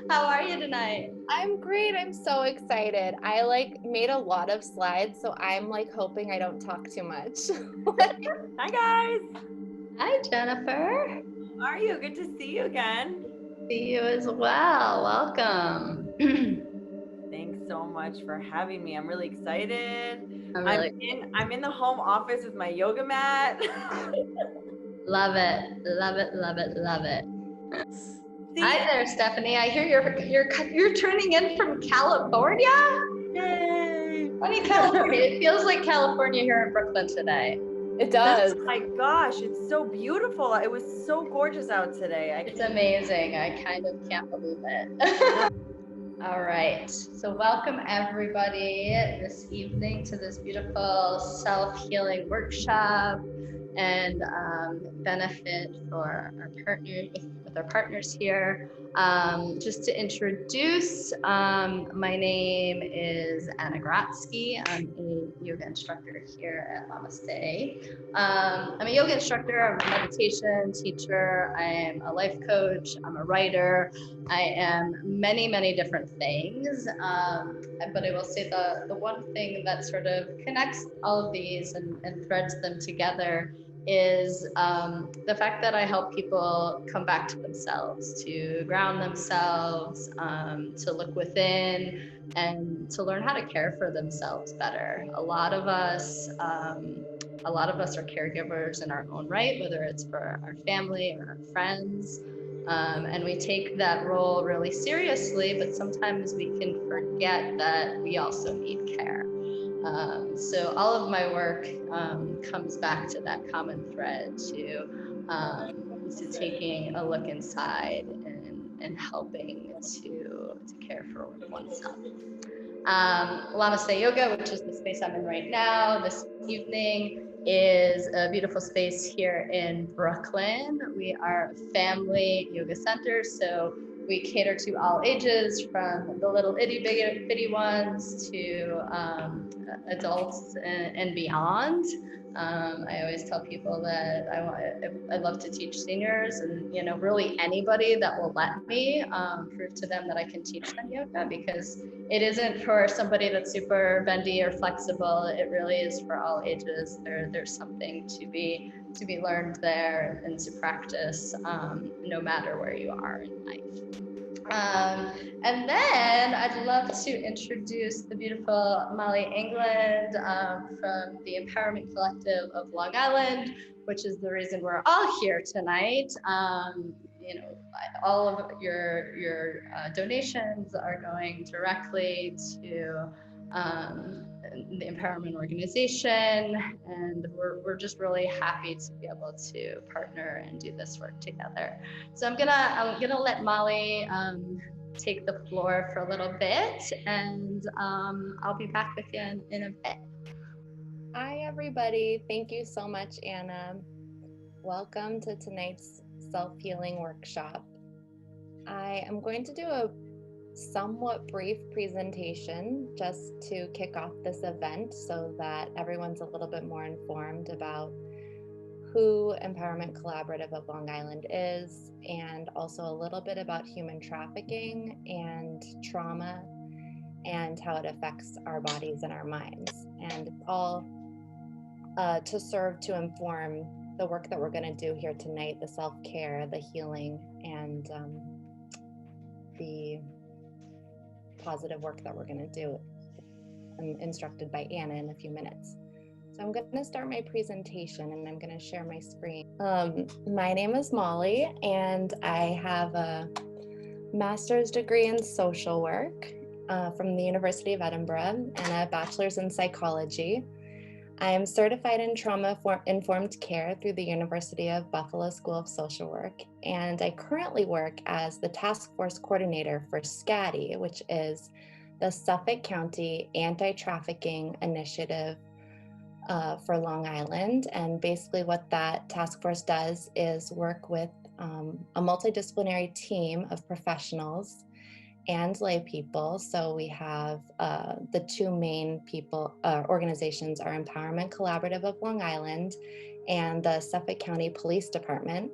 How are you tonight? I'm great. I'm so excited. I made a lot of slides, so I'm hoping I don't talk too much. Hi guys, Hi, Jennifer. how are you? Good to see you again. See you as well. Welcome. Thanks so much for having me. I'm really excited. I'm I'm really I'm in the home office with my yoga mat. love it. Love it. Love it. Love it. See, Hi there, Stephanie. I hear you're tuning in from California. yay! Funny California. It feels like California here in Brooklyn today. It does. Oh my gosh, it's so beautiful. It was so gorgeous out today. It's amazing. I kind of can't believe it. All right. So welcome everybody this evening to this beautiful self-healing workshop and benefit for our partners with our partners here. Just to introduce, my name is Anna Grotzky. I'm a yoga instructor here at Llamaste. I'm a yoga instructor, I'm a meditation teacher, I am a life coach, I'm a writer, I am many, many different things. But I will say the one thing that sort of connects all of these and threads them together is the fact that I help people come back to themselves, to ground themselves, to look within, and to learn how to care for themselves better. A lot of us are caregivers in our own right, whether it's for our family or our friends. And we take that role really seriously, but sometimes we can forget that we also need care. So all of my work comes back to that common thread, to taking a look inside and helping to care for oneself. Llamaste Yoga, which is the space I'm in right now, this evening is a beautiful space here in Brooklyn. We are a family yoga center, so we cater to all ages, from the little itty bitty ones to adults and beyond. I always tell people that I love to teach seniors, and really anybody that will let me prove to them that I can teach them yoga, because it isn't for somebody that's super bendy or flexible. It really is for all ages. There's something to be learned there and to practice, no matter where you are in life. And then I'd love to introduce the beautiful Molly England from the Empowerment Collective of Long Island, which is the reason we're all here tonight. All of your donations are going directly to the Empowerment Organization, and we're just really happy to be able to partner and do this work together. So I'm gonna let Molly take the floor for a little bit, and I'll be back with you in a bit. Hi, everybody. Thank you so much, Anna. Welcome to tonight's self-healing workshop. I am going to do a somewhat brief presentation just to kick off this event so that everyone's a little bit more informed about who Empowerment Collaborative of Long Island is, and also a little bit about human trafficking and trauma and how it affects our bodies and our minds. And it's all to serve to inform the work that we're going to do here tonight, the self-care, the healing, and the positive work that we're going to do. I'm instructed by Anna in a few minutes. So I'm going to start my presentation and I'm going to share my screen. My name is Molly, and I have a master's degree in social work from the University of Edinburgh and a bachelor's in psychology. I am certified in trauma-informed care through the University of Buffalo School of Social Work, and I currently work as the task force coordinator for SCATI, which is the Suffolk County Anti-Trafficking Initiative for Long Island. And basically what that task force does is work with a multidisciplinary team of professionals and lay people. So we have the two main organizations are Empowerment Collaborative of Long Island and the Suffolk County Police Department.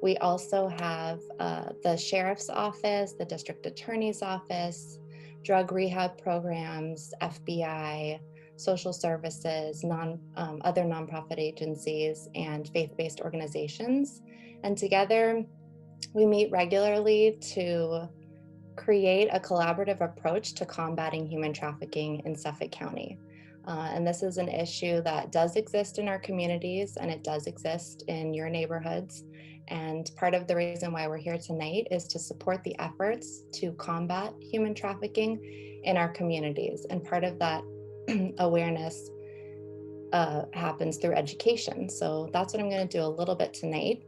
We also have the sheriff's office, the district attorney's office, drug rehab programs, FBI, social services, other nonprofit agencies, and faith-based organizations. And together, we meet regularly to create a collaborative approach to combating human trafficking in Suffolk County. And this is an issue that does exist in our communities, and it does exist in your neighborhoods. And part of the reason why we're here tonight is to support the efforts to combat human trafficking in our communities. And part of that awareness happens through education. So that's what I'm going to do a little bit tonight.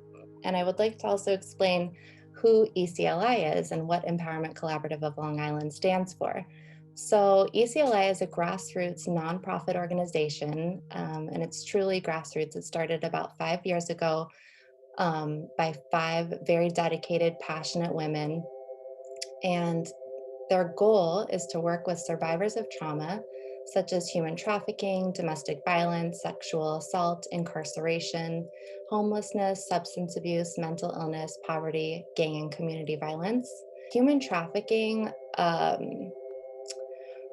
And I would like to also explain who ECLI is and what Empowerment Collaborative of Long Island stands for. So ECLI is a grassroots nonprofit organization, and it's truly grassroots. It started about 5 years ago by 5 very dedicated, passionate women. And their goal is to work with survivors of trauma, such as human trafficking, domestic violence, sexual assault, incarceration, homelessness, substance abuse, mental illness, poverty, gang and community violence. Human trafficking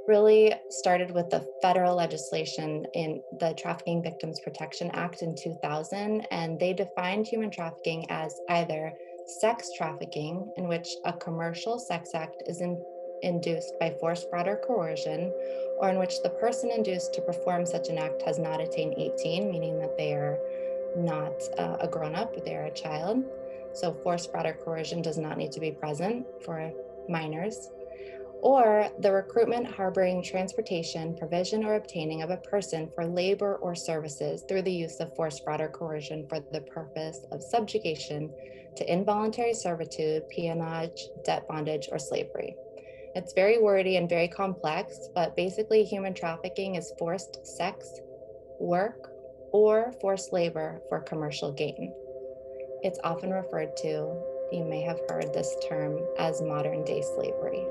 really started with the federal legislation in the Trafficking Victims Protection Act in 2000, and they defined human trafficking as either sex trafficking, in which a commercial sex act is induced by force, fraud, or coercion, or in which the person induced to perform such an act has not attained 18, meaning that they are not a grown-up, but they are a child. So force, fraud, or coercion does not need to be present for minors. Or the recruitment, harboring, transportation, provision, or obtaining of a person for labor or services through the use of force, fraud, or coercion for the purpose of subjugation to involuntary servitude, peonage, debt bondage, or slavery. It's very wordy and very complex, but basically human trafficking is forced sex, work, or forced labor for commercial gain. It's often referred to, you may have heard this term, as modern-day slavery.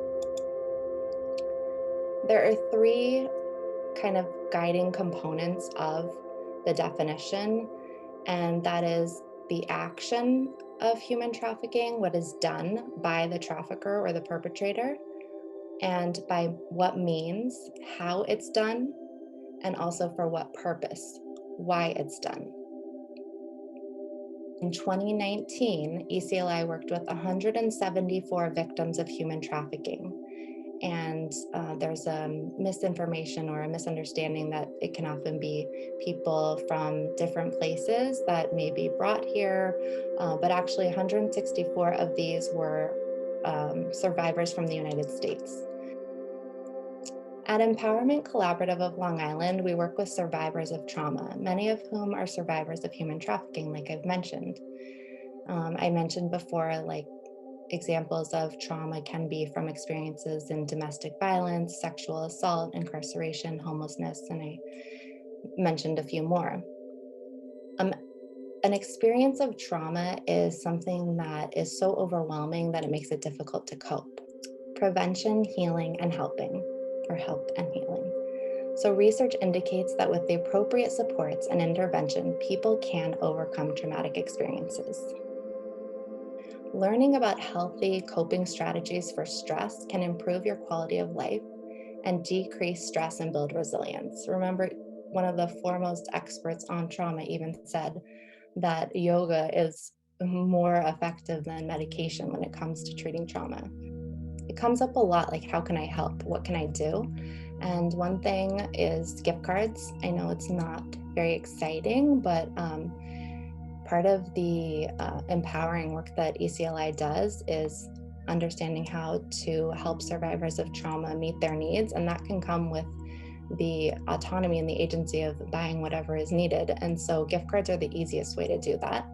There are 3 kind of guiding components of the definition, and that is the action of human trafficking, what is done by the trafficker or the perpetrator, and by what means, how it's done, and also for what purpose, why it's done. In 2019, ECLI worked with 174 victims of human trafficking. And there's a misinformation or a misunderstanding that it can often be people from different places that may be brought here, but actually 164 of these were survivors from the United States. At Empowerment Collaborative of Long Island, we work with survivors of trauma, many of whom are survivors of human trafficking, like I've mentioned. I mentioned before, like, examples of trauma can be from experiences in domestic violence, sexual assault, incarceration, homelessness, and I mentioned a few more. An experience of trauma is something that is so overwhelming that it makes it difficult to cope. Prevention, healing, and helping, or help and healing. So research indicates that with the appropriate supports and intervention, people can overcome traumatic experiences. Learning about healthy coping strategies for stress can improve your quality of life and decrease stress and build resilience. Remember, one of the foremost experts on trauma even said that yoga is more effective than medication when it comes to treating trauma. It comes up a lot, like, how can I help? What can I do? And one thing is gift cards. I know it's not very exciting, but part of the empowering work that ECLI does is understanding how to help survivors of trauma meet their needs, and that can come with the autonomy and the agency of buying whatever is needed. And so gift cards are the easiest way to do that.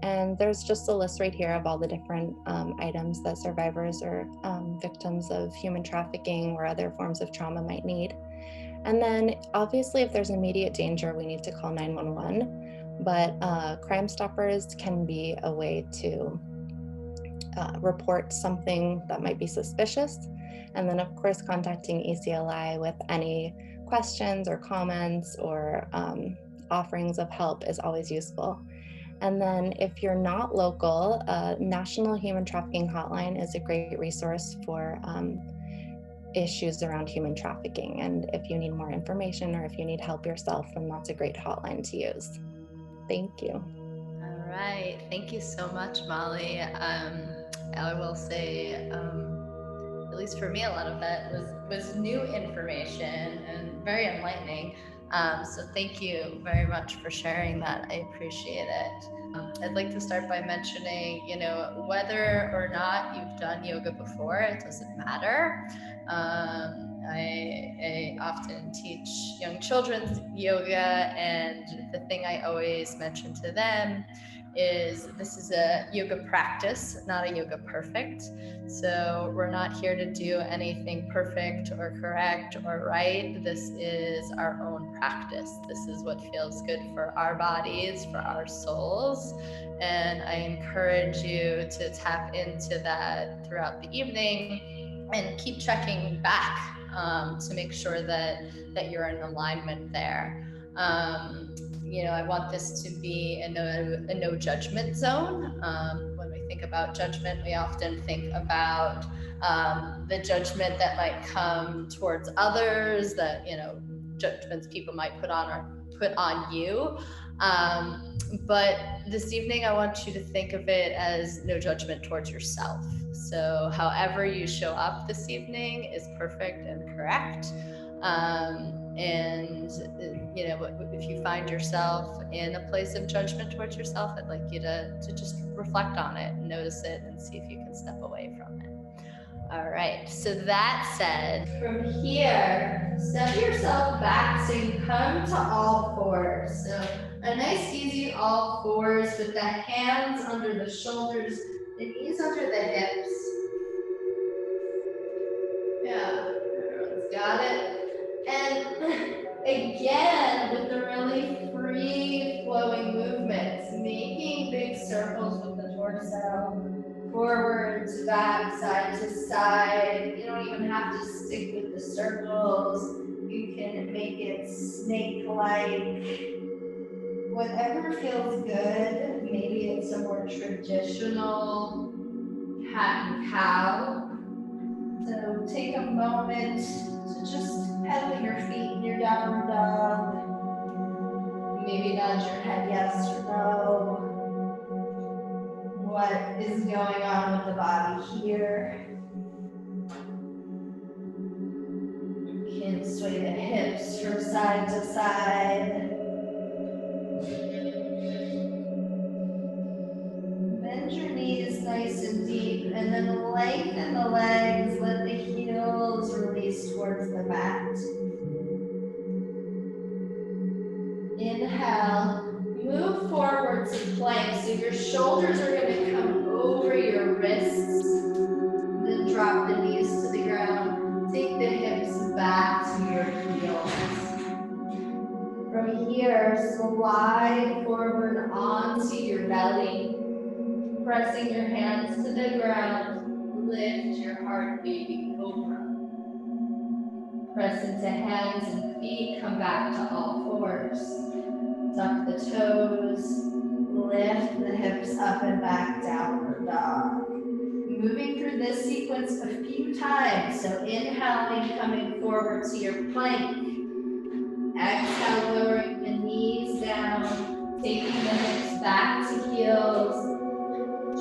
And there's just a list right here of all the different items that survivors or victims of human trafficking or other forms of trauma might need. And then obviously, if there's immediate danger, we need to call 911. But Crime Stoppers can be a way to report something that might be suspicious. And then, of course, contacting ECLI with any questions or comments or offerings of help is always useful. And then if you're not local, National Human Trafficking Hotline is a great resource for issues around human trafficking. And if you need more information or if you need help yourself, then that's a great hotline to use. Thank you. All right. Thank you so much, Molly. I will say, at least for me, a lot of that was new information and very enlightening. So thank you very much for sharing that. I appreciate it. I'd like to start by mentioning, whether or not you've done yoga before, it doesn't matter. I often teach young children's yoga, and the thing I always mention to them is this is a yoga practice, not a yoga perfect. So we're not here to do anything perfect or correct or right. This is our own practice. This is what feels good for our bodies, for our souls. And I encourage you to tap into that throughout the evening and keep checking back to make sure that you're in alignment there. I want this to be a no judgment zone. When we think about judgment, we often think about the judgment that might come towards others, that judgments people might put on you. But this evening, I want you to think of it as no judgment towards yourself. So however you show up this evening is perfect and correct. And if you find yourself in a place of judgment towards yourself, I'd like you to just reflect on it, notice it, and see if you can step away from it. All right, so that said, from here, step yourself back so you come to all fours. So a nice easy all fours with the hands under the shoulders, the knees under the hips. Yeah, everyone's got it. And again, with the really free flowing movements, making big circles with the torso, forward to back, side to side. You don't even have to stick with the circles. You can make it snake-like. Whatever feels good. Maybe it's a more traditional cat and cow. So take a moment to just pedal your feet in your down dog. Maybe nod your head yes or no. What is going on with the body here? You can sway the hips from side to side. Bend your knees nice and deep, and then lengthen the legs. Let the heels release towards the mat. Inhale, move forward to plank. So your shoulders are going to come over your wrists. Then drop the knees to the ground. Take the hips back to your heels. From here, slide forward onto your belly. Pressing your hands to the ground, lift your heart, baby cobra. Press into hands and feet, come back to all fours. Tuck the toes, lift the hips up and back, downward dog. Moving through this sequence a few times. So inhaling, coming forward to your plank. Exhale, lowering the knees down, taking the hips back to heels.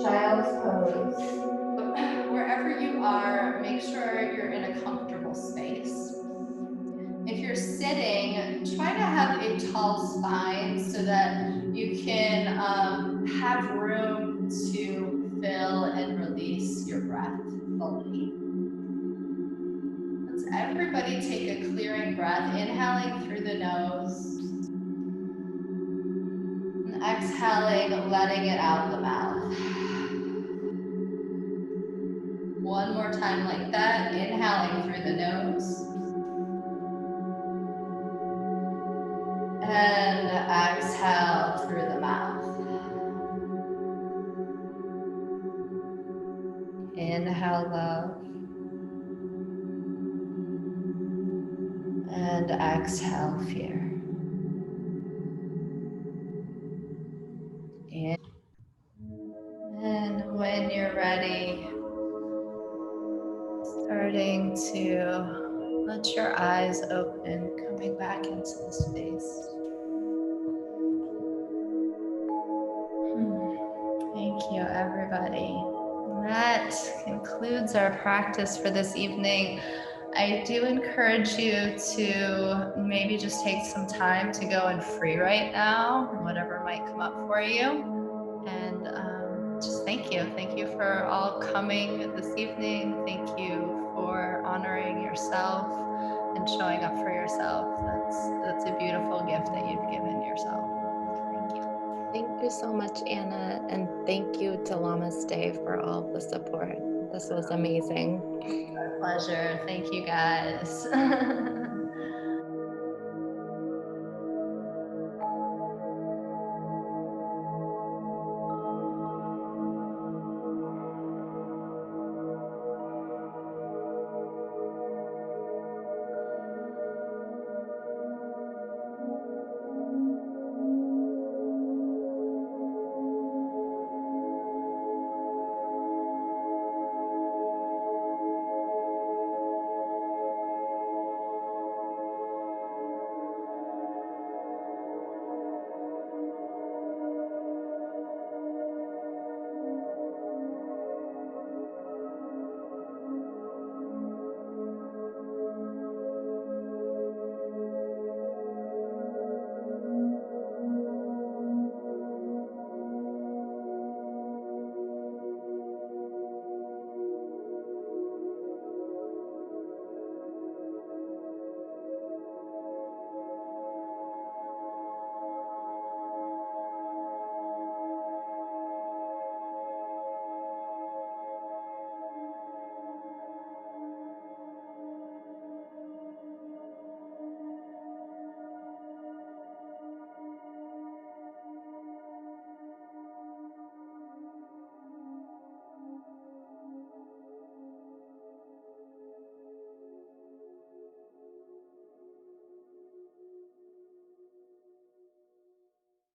Child's pose. Wherever you are, make sure you're in a comfortable space. If you're sitting, try to have a tall spine so that you can have room to fill and release your breath fully. Let's everybody take a clearing breath, inhaling through the nose, and exhaling, letting it out the mouth. One more time like that, inhaling through the nose. And exhale through the mouth. Inhale love. And exhale fear. Let your eyes open, coming back into the space. Thank you, everybody. That concludes our practice for this evening. I do encourage you to maybe just take some time to go and free right now, whatever might come up for you. And just thank you. Thank you for all coming this evening. Thank you for honoring yourself and showing up for yourself. That's a beautiful gift that you've given yourself. Thank you. Thank you so much, Anna. And thank you to Llamaste for all of the support. This was amazing. Our pleasure. Thank you, guys.